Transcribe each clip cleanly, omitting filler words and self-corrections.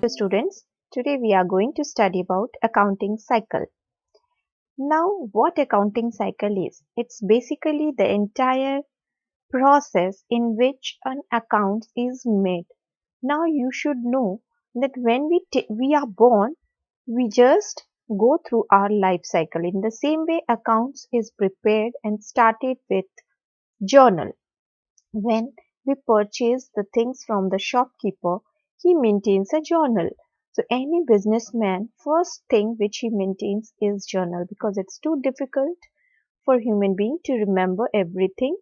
Students, today we are going to study about accounting cycle. Now, what accounting cycle is? It's basically the entire process in which an account is made. Now, you should know that when we are born, we just go through our life cycle. In the same way, accounts is prepared and started with journal. When we purchase the things from the shopkeeper, he maintains a journal. So any businessman, first thing which he maintains is journal because it's too difficult for human being to remember everything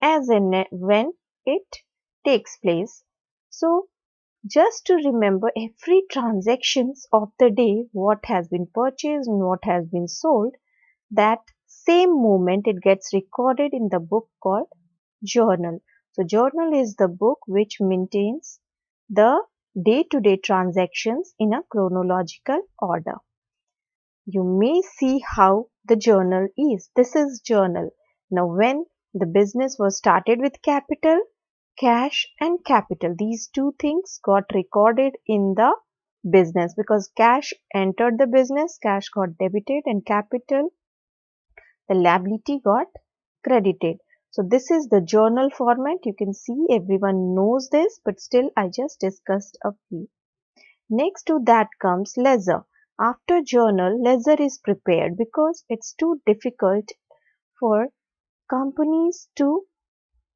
as and when it takes place. So just to remember every transactions of the day, what has been purchased and what has been sold, that same moment it gets recorded in the book called journal. So journal is the book which maintains the day-to-day transactions in a chronological order. You may see how the journal is. This is journal. Now when the business was started with capital, cash and capital, these two things got recorded in the business because cash entered the business, cash got debited and capital, the liability got credited. So this is the journal format. You can see everyone knows this, but still I just discussed a few. Next to that comes ledger. After journal, ledger is prepared because it's too difficult for companies to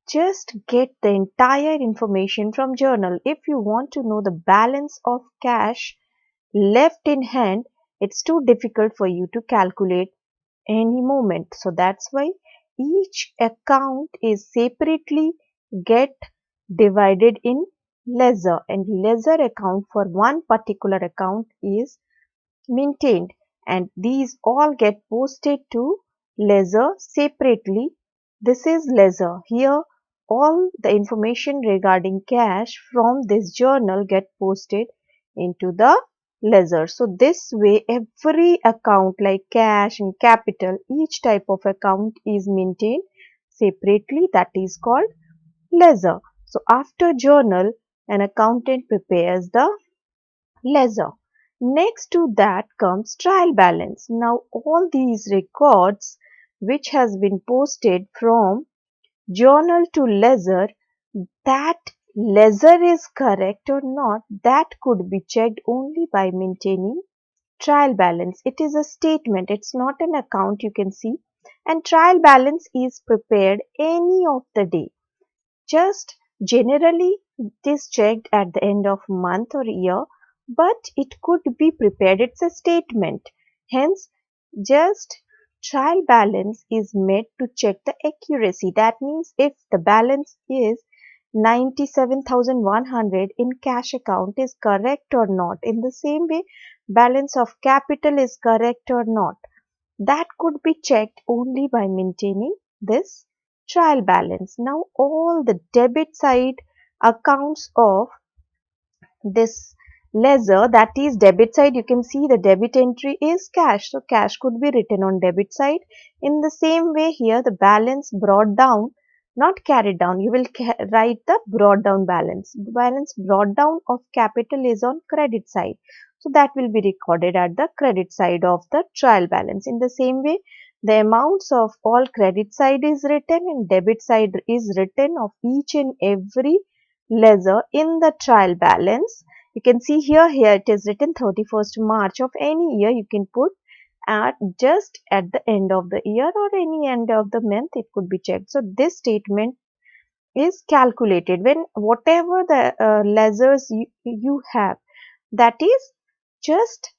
just get the entire information from journal. If you want to know the balance of cash left in hand, it's too difficult for you to calculate any moment. So that's why each account is separately get divided in ledger, and ledger account for one particular account is maintained, and these all get posted to ledger separately. This is ledger. Here all the information regarding cash from this journal get posted into the ledger. So this way every account like cash and capital, each type of account is maintained separately, that is called ledger. So after journal, an accountant prepares the ledger. Next to that comes trial balance. Now all these records which has been posted from journal to ledger, that ledger is correct or not, that could be checked only by maintaining trial balance. It is a statement, it's not an account, you can see, and trial balance is prepared any of the day. Just generally it is checked at the end of month or year, but it could be prepared, it's a statement. Hence just trial balance is made to check the accuracy. That means if the balance is 97,100 in cash account is correct or not. In the same way, balance of capital is correct or not. That could be checked only by maintaining this trial balance. Now all the debit side accounts of this ledger, that is debit side, you can see the debit entry is cash. So cash could be written on debit side. In the same way here the balance brought down, not carried down, you will write the brought down balance. The balance brought down of capital is on credit side. So that will be recorded at the credit side of the trial balance. In the same way, the amounts of all credit side is written and debit side is written of each and every ledger in the trial balance. You can see here it is written 31st March of any year. You can put at just at the end of the year or any end of the month, it could be checked. So this statement is calculated when whatever the ledgers you have, that is just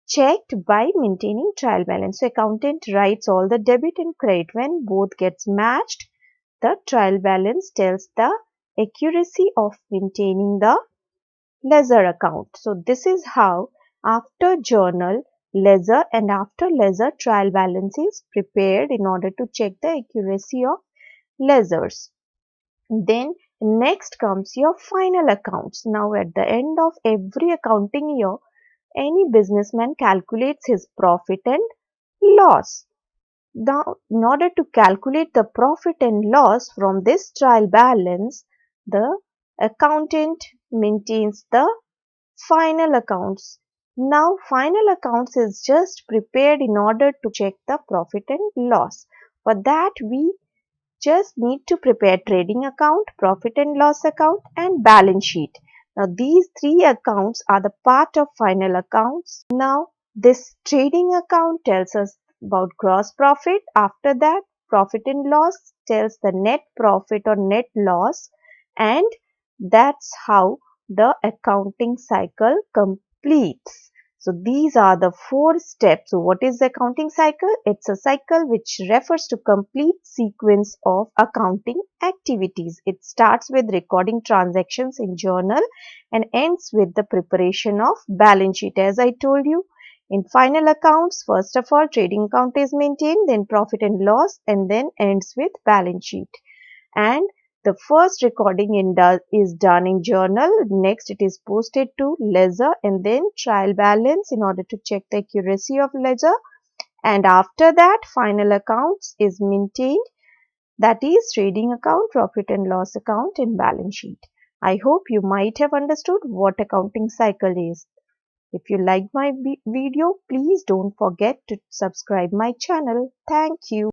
checked by maintaining trial balance. So accountant writes all the debit and credit. When both gets matched, the trial balance tells the accuracy of maintaining the ledger account. So this is how after journal, ledger, and after ledger trial balance is prepared in order to check the accuracy of ledgers. Then next comes your final accounts. Now at the end of every accounting year, any businessman calculates his profit and loss. Now, in order to calculate the profit and loss from this trial balance, the accountant maintains the final accounts. Now final accounts is just prepared in order to check the profit and loss. For that we just need to prepare trading account, profit and loss account and balance sheet. Now these three accounts are the part of final accounts. Now this trading account tells us about gross profit. After that profit and loss tells the net profit or net loss, and that's how the accounting cycle completes. So these are the 4 steps. So what is the accounting cycle? It's a cycle which refers to complete sequence of accounting activities. It starts with recording transactions in journal and ends with the preparation of balance sheet. As I told you, in final accounts, first of all, trading account is maintained, then profit and loss, and then ends with balance sheet. And the first recording is done in journal, next it is posted to ledger and then trial balance in order to check the accuracy of ledger, and after that final accounts is maintained, that is trading account, profit and loss account and balance sheet. I hope you might have understood what accounting cycle is. If you like my video, please don't forget to subscribe my channel. Thank you.